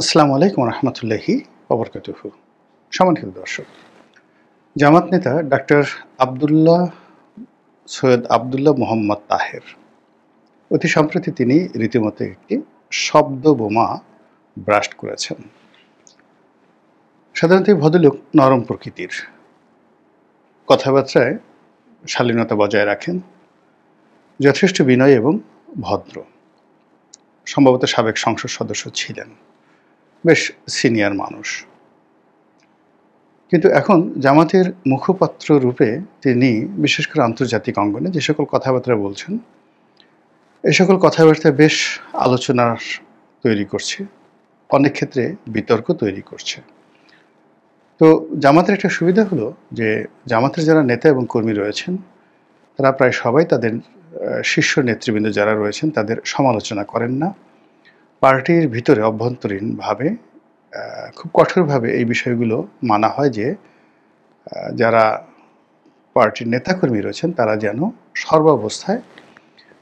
আসসালামু আলাইকুম রহমতুল্লাহি ওবরকাতুহু। সম্মানিত দর্শক, জামাত নেতা ডাক্তার আবদুল্লাহ সৈয়দ আবদুল্লাহ মোহাম্মদ তাহের অতি সম্প্রতি তিনি রীতিমতো একটি শব্দ বোমা ব্রাস্ট করেছেন। সাধারণত এই ভদ্রলোক নরম প্রকৃতির, কথাবার্তায় শালীনতা বজায় রাখেন, যথেষ্ট বিনয় এবং ভদ্র। সম্ভবত সাবেক সংসদ সদস্য ছিলেন, বেশ সিনিয়র মানুষ। কিন্তু এখন জামাতের মুখপাত্র রূপে তিনি বিশেষ করে আন্তর্জাতিক অঙ্গনে যে সকল কথাবার্তা বলছেন, এই সকল কথাবার্তা বেশ আলোচনার তৈরি করছে, অনেক ক্ষেত্রে বিতর্ক তৈরি করছে। তো জামাতের একটা সুবিধা হলো যে জামাতের যারা নেতা এবং কর্মী রয়েছেন তারা প্রায় সবাই তাদের শীর্ষ নেতৃবৃন্দ যারা রয়েছেন তাদের সমালোচনা করেন না। পার্টির ভিতরে অভ্যন্তরীণভাবে খুব কঠোরভাবে এই বিষয়গুলো মানা হয় যে যারা পার্টির নেতাকর্মী রয়েছেন তারা যেন সর্বাবস্থায়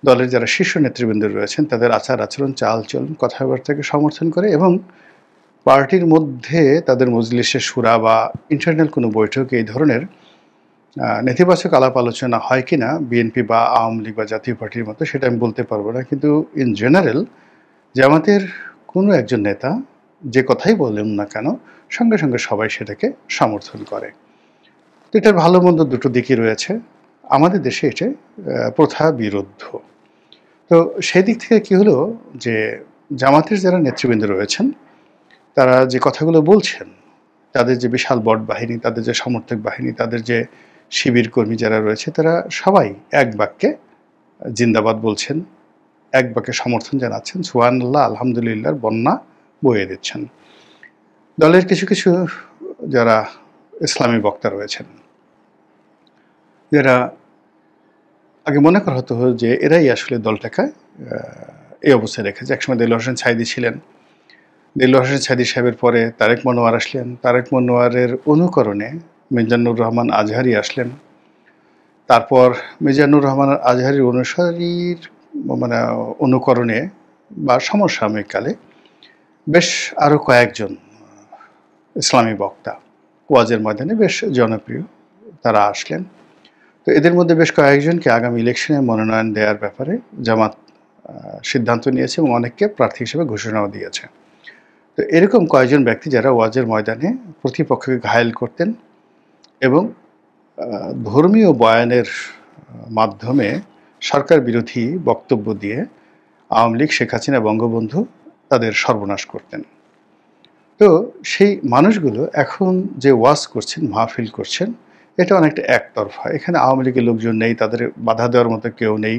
দলের যারা শীর্ষ নেতৃবৃন্দ রয়েছেন তাদের আচার আচরণ, চালচলন, কথাবার্তাকে সমর্থন করে এবং পার্টির মধ্যে তাদের মজলিসে শুরা বা ইন্টারনাল কোনো বৈঠকে এই ধরনের নেতিবাচক আলাপ আলোচনা হয় কি না বিএনপি বা আওয়ামী লীগ বা জাতীয় পার্টির মতো সেটা আমি বলতে পারবো না, কিন্তু ইন জেনারেল জামাতের কোনো একজন নেতা যে কথাই বললেন না কেন সঙ্গে সঙ্গে সবাই সেটাকে সমর্থন করে। তো এটার ভালো মন্দ দুটো দিকই রয়েছে। আমাদের দেশে এটা প্রথা বিরুদ্ধ। তো সেই দিক থেকে কি হলো যে জামাতের যারা নেতৃবৃন্দ রয়েছেন তারা যে কথাগুলো বলছেন, তাদের যে বিশাল বট বাহিনী, তাদের যে সমর্থক বাহিনী, তাদের যে শিবির কর্মী যারা রয়েছে তারা সবাই এক বাক্যে জিন্দাবাদ বলছেন, এক বাক্যে সমর্থন জানাচ্ছেন, সুবহানাল্লাহ আলহামদুলিল্লাহর বন্যা বইয়ে দিচ্ছেন। দলের কিছু কিছু যারা ইসলামী বক্তা রয়েছেন, যারা আগে মনে করা হতো যে এরাই আসলে দলটাকে এই অবস্থায় রেখেছে। একসময় দেলোয়ার হোসেন সাঈদী ছিলেন, দেলোয়ার হোসেন সাঈদী সাহেবের পরে তারেক মনোয়ার আসলেন, তারেক মনোয়ারের অনুকরণে মিজানুর রহমান আজহারি আসলেন, তারপর মিজানুর রহমান আজহারির অনুসারীর মানে অনুকরণে বা সমসাময়িককালে বেশ আরও কয়েকজন ইসলামী বক্তা ওয়াজের ময়দানে বেশ জনপ্রিয় তারা আসলেন। তো এদের মধ্যে বেশ কয়েকজনকে আগামী ইলেকশনে মনোনয়ন দেওয়ার ব্যাপারে জামাত সিদ্ধান্ত নিয়েছে এবং অনেককে প্রার্থী হিসেবে ঘোষণাও দিয়েছে। তো এরকম কয়েকজন ব্যক্তি যারা ওয়াজের ময়দানে প্রতিপক্ষকে ঘায়েল করতেন এবং ধর্মীয় বয়ানের মাধ্যমে সরকার বিরোধী বক্তব্য দিয়ে আওয়ামী লীগ, শেখ হাসিনা, বঙ্গবন্ধু তাদের সর্বনাশ করতেন। তো সেই মানুষগুলো এখন যে ওয়াজ করছেন, মাহফিল করছেন, এটা অনেকটা একতরফা। এখানে আওয়ামী লীগের লোকজন নেই, তাদের বাধা দেওয়ার মতো কেউ নেই।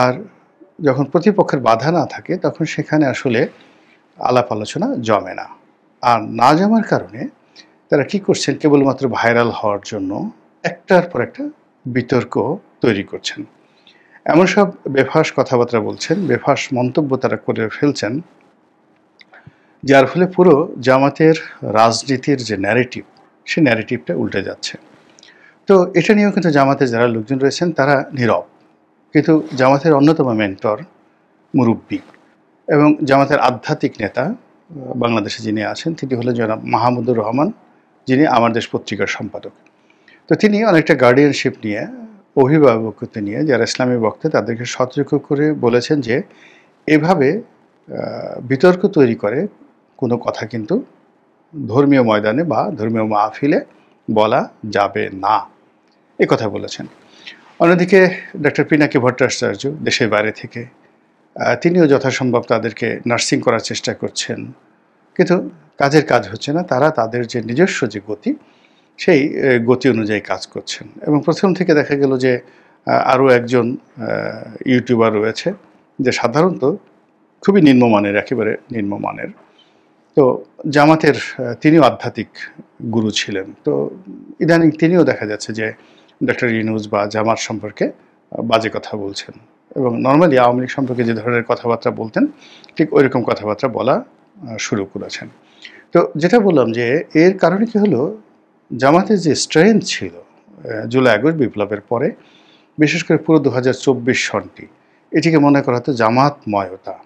আর যখন প্রতিপক্ষের বাধা না থাকে তখন সেখানে আসলে আলাপ আলোচনা জমে না। আর না জমার কারণে তারা কি করছেন, কেবলমাত্র ভাইরাল হওয়ার জন্য একটার পর একটা বিতর্ক তৈরি করছেন। এমন সব বেফাস কথাবার্তা বলছেন, বেফাস মন্তব্য তারা করে ফেলছেন, যার ফলে পুরো জামাতের রাজনীতির যে ন্যারেটিভ, সেই ন্যারেটিভটা উল্টে যাচ্ছে। তো এটা নিয়েও কিন্তু জামাতের যারা লোকজন রয়েছেন তারা নীরব, কিন্তু জামাতের অন্যতম মেন্টর, মুরব্বী এবং জামাতের আধ্যাত্মিক নেতা বাংলাদেশে যিনি আছেন তিনি হলেন জনাব মাহমুদুর রহমান, যিনি আমার দেশ পত্রিকার সম্পাদক। তো তিনি অনেকটা গার্ডিয়ানশিপ নিয়ে, অভিভাবকত্ব নিয়ে যারা ইসলামী বক্তা তাদেরকে সতর্ক করে বলেছেন যে এভাবে বিতর্ক তৈরি করে কোনো কথা কিন্তু ধর্মীয় ময়দানে বা ধর্মীয় মাহফিলে বলা যাবে না, এ কথা বলেছেন। অন্যদিকে ডক্টর পিনাকি ভট্টাচার্য দেশের বাইরে থেকে তিনিও যথাসম্ভব তাদেরকে নার্সিং করার চেষ্টা করছেন, কিন্তু কাজের কাজ হচ্ছে না। তারা তাদের যে নিজস্ব যে গতি, সেই গতি অনুযায়ী কাজ করছেন। এবং প্রথম থেকে দেখা গেল যে আরও একজন ইউটিউবার রয়েছে যে সাধারণত খুবই নিম্নমানের, একেবারে নিম্নমানের। তো জামাতের তিনিও আধ্যাত্মিক গুরু ছিলেন। তো ইদানিং তিনিও দেখা যাচ্ছে যে ডক্টর ইউনূস বা জামাত সম্পর্কে বাজে কথা বলছেন এবং নর্মালি আওয়ামী লীগ সম্পর্কে যে ধরনের কথাবার্তা বলতেন ঠিক ওই রকম কথাবার্তা বলা শুরু করেছেন। তো যেটা বললাম যে এর কারণে কি হলো, জামাতের যে স্ট্রেংথ ছিল জুলাই আগস্ট বিপ্লবের পরে, বিশেষ করে পুরো 2024 সনটি, এটিকে মনে করা হতো জামাতময়তা,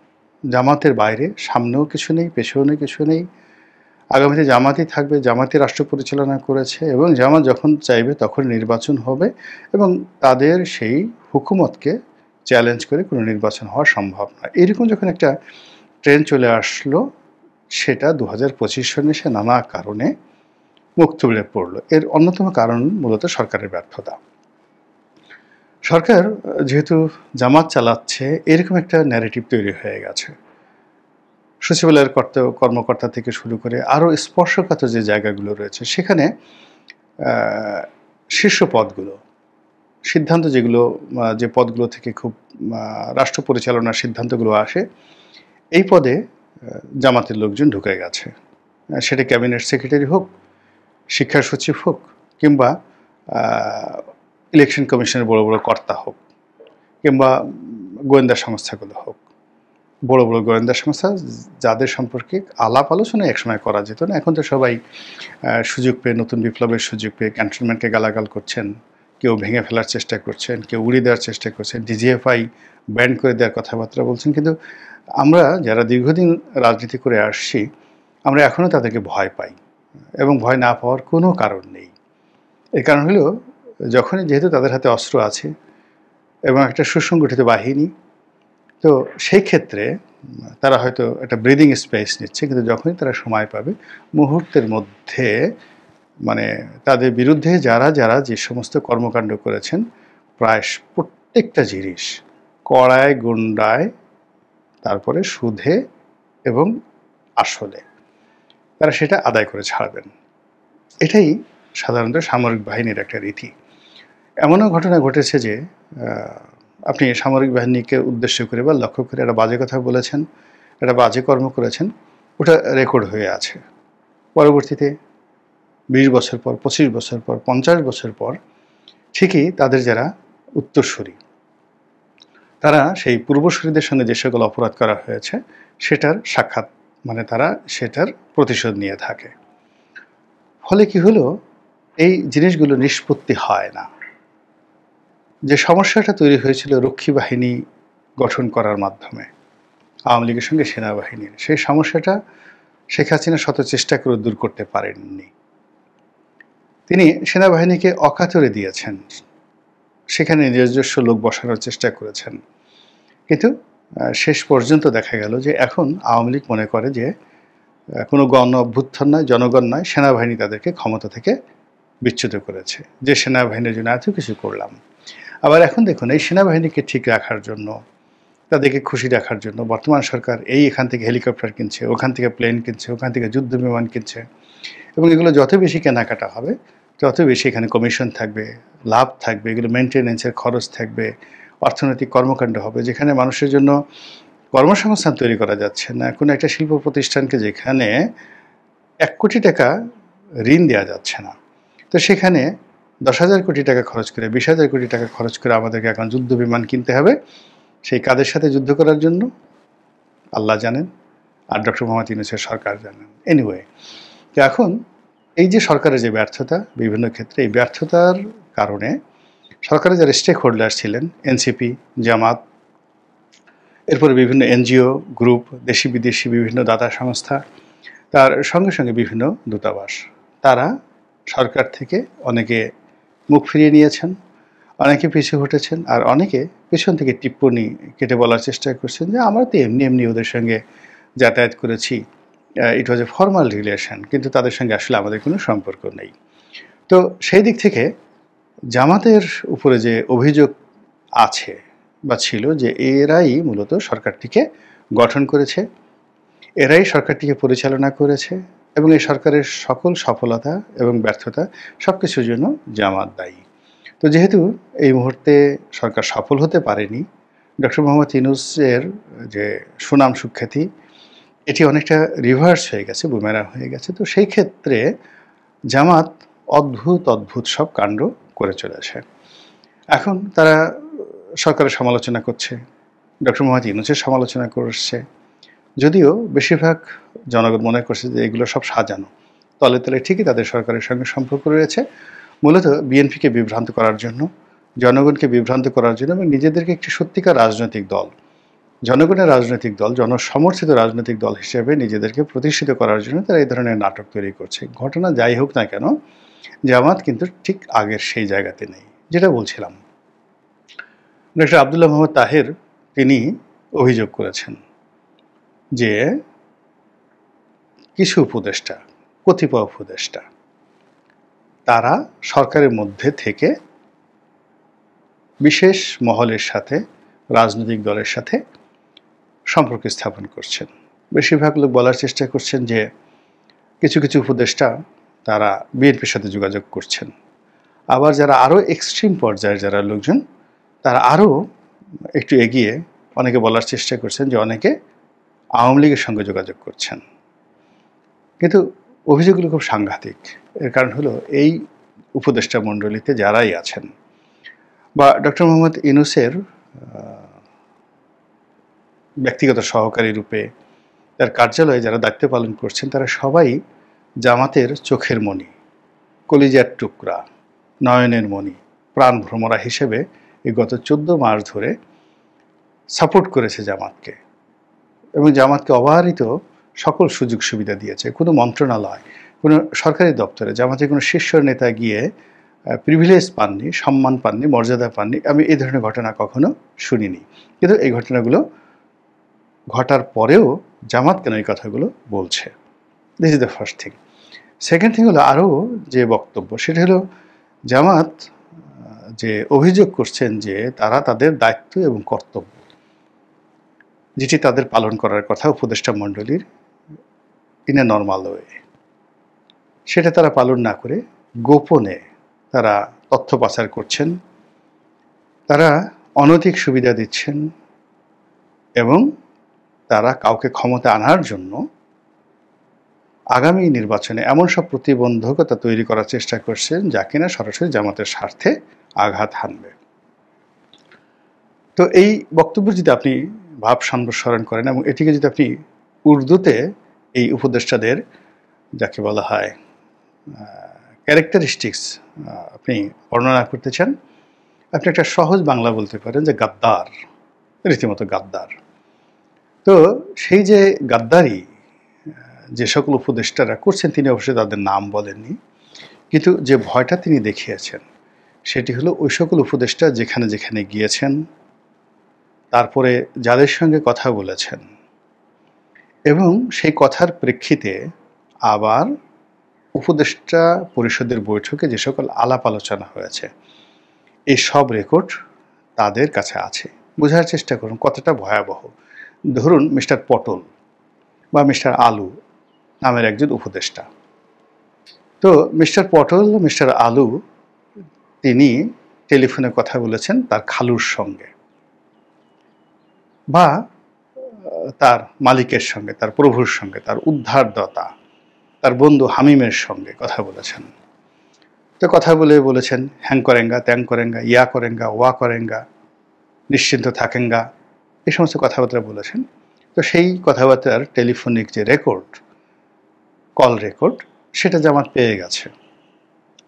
জামাতের বাইরে, সামনেও কিছু নেই, পেছনেও কিছু নেই। আগামীতে জামাতই থাকবে, জামাতই রাষ্ট্র পরিচালনা করেছে এবং জামাত যখন চাইবে তখন নির্বাচন হবে এবং তাদের সেই হুকুমতকে চ্যালেঞ্জ করে কোনো নির্বাচন হওয়া সম্ভব নয়। এরকম যখন একটা ট্রেন্ড চলে আসলো, সেটা 2025 সনে এসে নানা কারণে মুখ থুবড়ে পড়ল। এর অন্যতম কারণ মূলত সরকারের ব্যর্থতা। সরকার যেহেতু জামাত চালাচ্ছে, এরকম একটা ন্যারেটিভ তৈরি হয়ে গেছে। সচিবালয়ের কর্মকর্তা থেকে শুরু করে আরও স্পর্শকাতর যে জায়গাগুলো রয়েছে, সেখানে শীর্ষ পদগুলো, সিদ্ধান্ত যেগুলো, যে পদগুলো থেকে খুব রাষ্ট্র পরিচালনার সিদ্ধান্তগুলো আসে, এই পদে জামাতের লোকজন ঢুকে গেছে। সেটা ক্যাবিনেট সেক্রেটারি হোক, শিক্ষা সচিব হোক, কিংবা ইলেকশন কমিশনের বড় বড় কর্তা হোক, কিংবা গোয়েন্দা সংস্থাগুলো হোক। বড় বড় গোয়েন্দা সংস্থা যাদের সম্পর্কে আলাপ আলোচনা একসময় করা যেত না, এখন তো সবাই সুযোগ পেয়ে, নতুন বিপ্লবের সুযোগ পেয়ে ক্যান্টনমেন্টকে গালাগাল করছেন, কেউ ভেঙে ফেলার চেষ্টা করছেন, কেউ উড়িয়ে দেওয়ার চেষ্টা করছেন, ডিজিএফআই ব্যান্ড করে দেওয়ার কথাবার্তা বলছেন। কিন্তু আমরা যারা দীর্ঘদিন রাজনীতি করে আসছি, আমরা এখনও তাদেরকে ভয় পাই এবং ভয় না পাওয়ার কোনো কারণ নেই। এর কারণ হলো, যখনই যেহেতু তাদের হাতে অস্ত্র আছে এবং একটা সুসংগঠিত বাহিনী, তো সেই ক্ষেত্রে তারা হয়তো একটা ব্রিদিং স্পেস নিচ্ছে, কিন্তু যখনই তারা সময় পাবে মুহূর্তের মধ্যে মানে তাদের বিরুদ্ধে যারা যারা যে সমস্ত কর্মকাণ্ড করেছেন, প্রায় প্রত্যেকটা জিনিস কড়ায় গুন্ডায়, তারপরে সুদে এবং আসলে তারা সেটা আদায় করে ছাড়বেন। এটাই সাধারণত সামরিক বাহিনীর একটা রীতি। এমনও ঘটনা ঘটেছে যে আপনি সামরিক বাহিনীকে উদ্দেশ্য করে বা লক্ষ্য করে একটা বাজে কথা বলেছেন, একটা বাজে কর্ম করেছেন, ওটা রেকর্ড হয়ে আছে। পরবর্তীতে 20 বছর পর, 25 বছর পর, 50 বছর পর ঠিকই তাদের যারা উত্তরসূরি, তারা সেই পূর্বসূরিদের সঙ্গে যে সকল অপরাধ করা হয়েছে সেটার সাক্ষাৎ, মানে তারা সেটার প্রতিশোধ নিয়ে থাকে। ফলে কি হলো, এই জিনিসগুলো নিষ্পত্তি হয় না। যে সমস্যাটা তৈরি হয়েছিল রক্ষী বাহিনী গঠন করার মাধ্যমে আওয়ামী লীগের সঙ্গে সেনাবাহিনীর, সেই সমস্যাটা শেখ হাসিনা শত চেষ্টা করে দূর করতে পারেননি। তিনি সেনাবাহিনীকে অকাতরে দিয়েছেন, সেখানে নিজস্ব লোক বসানোর চেষ্টা করেছেন, কিন্তু শেষ পর্যন্ত দেখা গেল যে এখন আওয়ামী লীগ মনে করে যে কোনো গণ অভ্যুত্থান নয়, জনগণ নয়, সেনাবাহিনী তাদেরকে ক্ষমতা থেকে বিচ্যুত করেছে, যে সেনাবাহিনীর জন্য এত কিছু করলাম। আবার এখন দেখুন, এই সেনাবাহিনীকে ঠিক রাখার জন্য, তাদেরকে খুশি রাখার জন্য বর্তমান সরকার এখান থেকে হেলিকপ্টার কিনছে, ওখান থেকে প্লেন কিনছে, ওখান থেকে যুদ্ধ বিমান কিনছে, এবং এগুলো যত বেশি কেনাকাটা হবে তত বেশি এখানে কমিশন থাকবে, লাভ থাকবে, এগুলো মেনটেন্যান্সের খরচ থাকবে, অর্থনৈতিক কর্মকাণ্ড হবে, যেখানে মানুষের জন্য কর্মসংস্থান তৈরি করা যাচ্ছে না। কোনো একটা শিল্প প্রতিষ্ঠানকে যেখানে 1 কোটি টাকা ঋণ দেওয়া যাচ্ছে না, তো সেখানে 10,000 কোটি টাকা খরচ করে, 20,000 কোটি টাকা খরচ করে আমাদেরকে এখন যুদ্ধ বিমান কিনতে হবে। সেই কাদের সাথে যুদ্ধ করার জন্য আল্লাহ জানেন, আর ডক্টর মোহাম্মদ ইউনূসের সরকার জানেন। এনিওয়ে, এখন এই যে সরকারের যে ব্যর্থতা বিভিন্ন ক্ষেত্রে, এই ব্যর্থতার কারণে সরকারের যারা স্টেক হোল্ডার ছিলেন, এনসিপি, জামাত, এরপরে বিভিন্ন এনজিও গ্রুপ, দেশি বিদেশি বিভিন্ন দাতা সংস্থা, তার সঙ্গে সঙ্গে বিভিন্ন দূতাবাস, তারা সরকার থেকে অনেকে মুখ ফিরিয়ে নিয়েছেন, অনেকে পিছু হটেছেন, আর অনেকে পেছন থেকে টিপ্পনি কেটে বলার চেষ্টা করছেন যে আমরা তো এমনি এমনি ওদের সঙ্গে যাতায়াত করেছি, ইট ওয়াজ এ ফর্মাল রিলেশন, কিন্তু তাদের সঙ্গে আসলে আমাদের কোনো সম্পর্ক নেই। তো সেই দিক থেকে জামাতের উপরে যে অভিযোগ আছে বা ছিল, যে এরাই মূলত সরকারটিকে গঠন করেছে, এরাই সরকারটিকে পরিচালনা করেছে, এবং এই সরকারের সকল সফলতা এবং ব্যর্থতা সব কিছুর জন্য জামাত দায়ী। তো যেহেতু এই মুহূর্তে সরকার সফল হতে পারেনি, ডক্টর মোহাম্মদ ইউনূসের যে সুনাম সুখ্যাতি, এটি অনেকটা রিভার্স হয়ে গেছে, বুমেরাং হয়ে গেছে। তো সেই ক্ষেত্রে জামাত অদ্ভুত অদ্ভুত সব কাণ্ড করে চলেছে। এখন তারা সরকারের সমালোচনা করছে, ডক্টর মোহাম্মদ ইউনূসের সমালোচনা করছে, যদিও বেশিরভাগ জনগণ মনে করছে যে এগুলো সব সাজানো, তলে তলে ঠিকই তাদের সরকারের সঙ্গে সম্পর্ক রয়েছে, মূলত বিএনপিকে বিভ্রান্ত করার জন্য, জনগণকে বিভ্রান্ত করার জন্য, এবং নিজেদেরকে একটি সত্যিকার রাজনৈতিক দল জনগণের রাজনৈতিক দল, জনসমর্থিত রাজনৈতিক দল হিসেবে নিজেদেরকে প্রতিষ্ঠিত করার জন্য তারা এই ধরনের নাটক তৈরি করছে। ঘটনা যাই হোক না কেন, জামাত কিন্তু ঠিক আগের সেই জায়গাতে নেই। যেটা বলছিলাম, ডক্টর আব্দুল্লাহ মোহাম্মদ তাহের তিনি অভিযোগ করেছেন যে কিছু উপদেষ্টা, কতিপয় উপদেষ্টা, তারা সরকারের মধ্যে থেকে বিশেষ মহলের সাথে, রাজনৈতিক দলের সাথে সম্পর্ক স্থাপন করছেন। বেশিরভাগ লোক বলার চেষ্টা করছেন যে কিছু কিছু উপদেষ্টা তারা বিএনপির সাথে যোগাযোগ করছেন। আবার যারা আরও এক্সট্রিম পর্যায়ের যারা লোকজন, তারা আরও একটু এগিয়ে অনেকে বলার চেষ্টা করছেন যে অনেকে আওয়ামী লীগের সঙ্গে যোগাযোগ করছেন। কিন্তু অভিযোগগুলো খুব সাংঘাতিক। এর কারণ হলো এই উপদেষ্টা মণ্ডলীতে যারাই আছেন বা ডক্টর মোহাম্মদ ইউনূসের ব্যক্তিগত সহকারী রূপে তার কার্যালয়ে যারা দায়িত্ব পালন করছেন, তারা সবাই জামাতের চোখের মণি, কলিজার টুকরা, নয়নের মণি, প্রাণ ভ্রমরা হিসেবে এই গত 14 মাস ধরে সাপোর্ট করেছে জামাতকে এবং জামাতকে অবারিত সকল সুযোগ সুবিধা দিয়েছে। কোনো মন্ত্রণালয়, কোনো সরকারি দপ্তরে জামাতের কোনো শীর্ষ নেতা গিয়ে প্রিভিলেজ পাননি, সম্মান পাননি, মর্যাদা পাননি। আমি এই ধরনের ঘটনা কখনো শুনিনি। কিন্তু এই ঘটনাগুলো ঘটার পরেও জামাত কেন এই কথাগুলো বলছে? This is the first thing. Second thing হলো আরও যে বক্তব্য, সেটা হলো জামাত যে অভিযোগ করছেন যে তারা তাদের দায়িত্ব এবং কর্তব্য যেটি তাদের পালন করার কথা উপদেষ্টা মণ্ডলীর ইন এ নর্মাল ওয়ে, সেটা তারা পালন না করে গোপনে তারা তথ্য পাচার করছেন, তারা অনৈতিক সুবিধা দিচ্ছেন এবং তারা কাউকে ক্ষমতা আনার জন্য আগামী নির্বাচনে এমন সব প্রতিবন্ধকতা তৈরি করার চেষ্টা করছেন যা কিনা সরাসরি জামাতের স্বার্থে আঘাত হানবে। তো এই বক্তব্য যদি আপনি ভাব সম্প্রসারণ করেন এবং এটিকে যদি আপনি উর্দুতে এই উপদেষ্টাদের যাকে বলা হয় ক্যারেক্টারিস্টিক্স আপনি বর্ণনা করতে চান, আপনি একটা সহজ বাংলা বলতে পারেন যে গাদ্দার, রীতিমতো গাদ্দার। তো সেই যে গাদ্দারি যে সকল উপদেষ্টারা করছেন, তিনি অবশ্যই তাদের নাম বলেননি, কিন্তু যে ভয়টা তিনি দেখিয়েছেন সেটি হলো ওই সকল উপদেষ্টা যেখানে যেখানে গিয়েছেন, তারপরে যাদের সঙ্গে কথা বলেছেন এবং সেই কথার প্রেক্ষিতে আবার উপদেষ্টা পরিষদের বৈঠকে যে সকল আলাপ আলোচনা হয়েছে, এই সব রেকর্ড তাদের কাছে আছে। বোঝার চেষ্টা করুন কতটা ভয়াবহ। ধরুন মিস্টার পটল বা মিস্টার আলু নামের একজন উপদেষ্টা, তো মিস্টার পটল, মিস্টার আলু তিনি টেলিফোনে কথা বলেছেন তার খালুর সঙ্গে বা তার মালিকের সঙ্গে, তার প্রভুর সঙ্গে, তার উদ্ধারদাতা, তার বন্ধু হামিমের সঙ্গে কথা বলেছেন। তো কথা বলে বলেছেন হ্যাং করেঙ্গা, ত্যাং করেঙ্গা, ইয়া করেঙ্গা, ওয়া করেঙ্গা, নিশ্চিন্ত থাকেঙ্গা, এই সমস্ত কথাবার্তা বলেছেন। তো সেই কথাবার্তার টেলিফোনিক যে রেকর্ড, কল রেকর্ড, সেটা জামাত পেয়ে গেছে।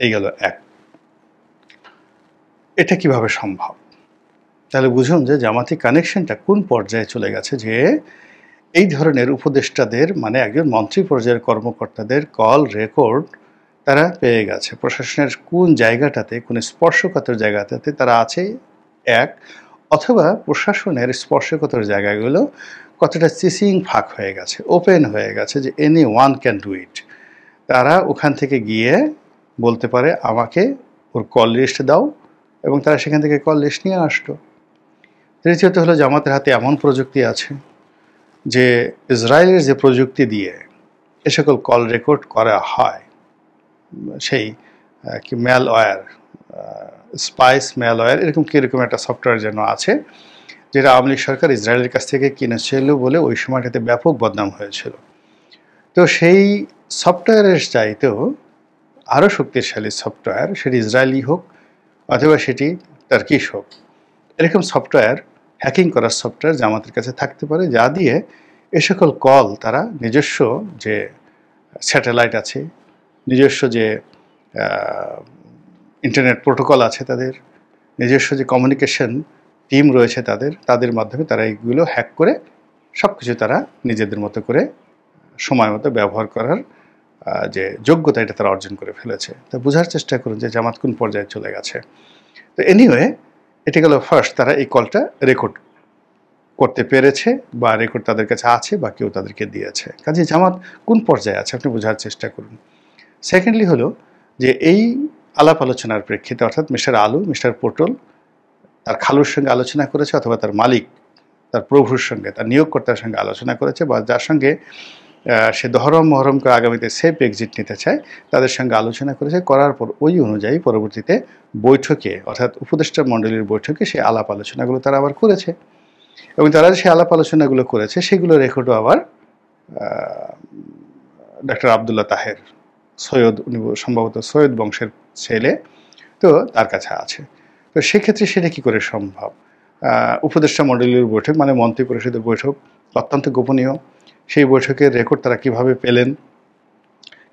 এই গেল এক। এটা কিভাবে সম্ভব? তাহলে বুঝুন যে জামাতি কানেকশনটা কোন পর্যায়ে চলে গেছে, যে এই ধরনের উপদেষ্টাদের মানে একজন মন্ত্রী পর্যায়ের কর্মকর্তাদের কল রেকর্ড তারা পেয়ে গেছে। প্রশাসনের কোন জায়গাটাতে, কোন স্পর্শকাতর জায়গাটাতে তারা আছে এক, অথবা প্রশাসনের স্পর্শকাতর জায়গাগুলো কতটা চিসিং ফাঁক হয়ে গেছে, ওপেন হয়ে গেছে, যে any one can do it. তারা ওখান থেকে গিয়ে বলতে পারে আমাকে ওর কল লিস্ট দাও, এবং তারা সেখান থেকে কল লিস্ট নিয়ে আসতো। তৃতীয়ত হলো জামাতের হাতে এমন প্রযুক্তি আছে যে ইসরায়েলের যে প্রযুক্তি দিয়ে এ সকল কল রেকর্ড করা হয়, সেই কি ম্যালওয়্যার, স্পাইস ম্যালওয়্যার, এরকম কীরকম একটা সফটওয়্যার যেন আছে, যেটা আওয়ামী লীগ সরকার ইসরায়েলের কাছ থেকে কিনেছিল বলে ওই সময়টাতে ব্যাপক বদনাম হয়েছিল। তো সেই সফটওয়্যারের চাইতেও আরও শক্তিশালী সফটওয়্যার, সেটি ইসরায়েলি হোক অথবা সেটি টার্কিশ হোক, এরকম সফটওয়্যার, হ্যাকিং করার সফটওয়্যার জামাতের কাছে থাকতে পারে, যা দিয়ে এ সকল কল তারা নিজস্ব যে স্যাটেলাইট আছে, নিজস্ব যে ইন্টারনেট প্রোটোকল আছে, তাদের নিজস্ব যে কমিউনিকেশন টিম রয়েছে তাদের মাধ্যমে তারা এইগুলো হ্যাক করে সব কিছু তারা নিজেদের মতো করে সময় মতো ব্যবহার করার যে যোগ্যতা এটা তারা অর্জন করে ফেলেছে। তা বোঝার চেষ্টা করুন যে জামাত কোন পর্যায়ে চলে গেছে। তো এনিওয়ে এটা গেল ফার্স্ট, তারা এই কলটা রেকর্ড করতে পেরেছে বা রেকর্ড তাদের কাছে আছে বা কেউ তাদেরকে দিয়েছে। কাজে জামাত কোন পর্যায়ে আছে আপনি বোঝার চেষ্টা করুন। সেকেন্ডলি হলো যে এই আলাপ আলোচনার প্রেক্ষিতে অর্থাৎ মিস্টার আলু মিস্টার পটল তার খালুর সঙ্গে আলোচনা করেছে অথবা তার মালিক তার প্রভুর সঙ্গে তার নিয়োগকর্তার সঙ্গে আলোচনা করেছে বা যার সঙ্গে সে দহরম মহরম করে আগামীতে সেফ এক্সিট নিতে চায় তাদের সঙ্গে আলোচনা করেছে, করার পর ওই অনুযায়ী পরবর্তীতে বৈঠকে অর্থাৎ উপদেষ্টা মণ্ডলীর বৈঠকে সেই আলাপ আলোচনাগুলো তারা আবার করেছে এবং তারা যে আলাপ আলোচনাগুলো করেছে সেগুলো রেকর্ডও আবার ডক্টর আবদুল্লাহ তাহের সৈয়দ, উনি সম্ভবত সৈয়দ বংশের ছেলে, তো তার কাছে আছে। তো সেক্ষেত্রে সেটা কী করে সম্ভব? উপদেষ্টা মণ্ডলীর বৈঠক মানে মন্ত্রী পরিষদের বৈঠক অত্যন্ত গোপনীয়। সেই বৈঠকের রেকর্ড তারা কিভাবে পেলেন,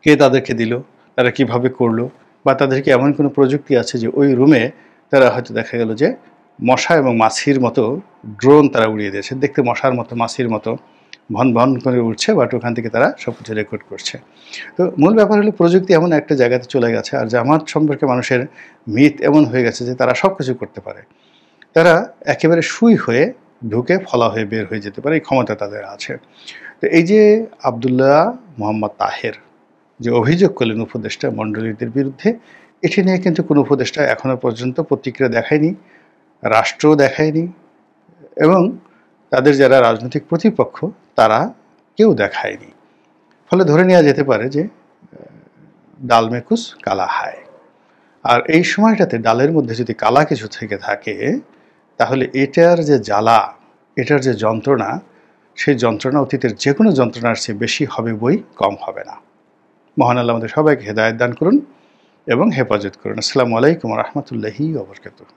কে তাদেরকে দিল, তারা কিভাবে করলো, বা তাদেরকে এমন কোনো প্রযুক্তি আছে যে ওই রুমে তারা হয়তো দেখা গেল যে মশা এবং মাছির মতো ড্রোন তারা উড়িয়ে দিয়েছে, দেখতে মশার মতো মাছির মতো ভন ভন করে উঠছে, বাট ওখান থেকে তারা সব কিছু রেকর্ড করছে। তো মূল ব্যাপার হলো প্রযুক্তি এমন একটা জায়গাতে চলে গেছে আর জামাত সম্পর্কে মানুষের মিথ এমন হয়ে গেছে যে তারা সব কিছু করতে পারে, তারা একেবারে সুই হয়ে ঢুকে ফলা হয়ে বের হয়ে যেতে পারে, এই ক্ষমতা তাদের আছে। তো এই যে আবদুল্লাহ মোহাম্মদ তাহের যে অভিযোগ করলেন উপদেষ্টা মণ্ডলীদের বিরুদ্ধে, এটি নিয়ে কিন্তু কোনো উপদেষ্টা এখনও পর্যন্ত প্রতিক্রিয়া দেখায়নি, রাষ্ট্রও দেখায়নি এবং তাদের যারা রাজনৈতিক প্রতিপক্ষ তারা কেউ দেখায়নি। ফলে ধরে নেওয়া যেতে পারে যে ডাল মে কুছ কালা হায়। আর এই সময়টাতে ডালের মধ্যে যদি কালা কিছু থেকে থাকে তাহলে এটার যে জ্বালা, এটার যে যন্ত্রণা, সেই যন্ত্রণা অতীতের যে কোনো যন্ত্রণার চেয়ে বেশি হবে বই, কম হবে না। মহান আল্লাহ আমাদের সবাইকে হেদায়েত দান করুন এবং হেফাজত করুন। আসসালামু আলাইকুম ওয়া রাহমাতুল্লাহি ওয়া বারাকাতুহু।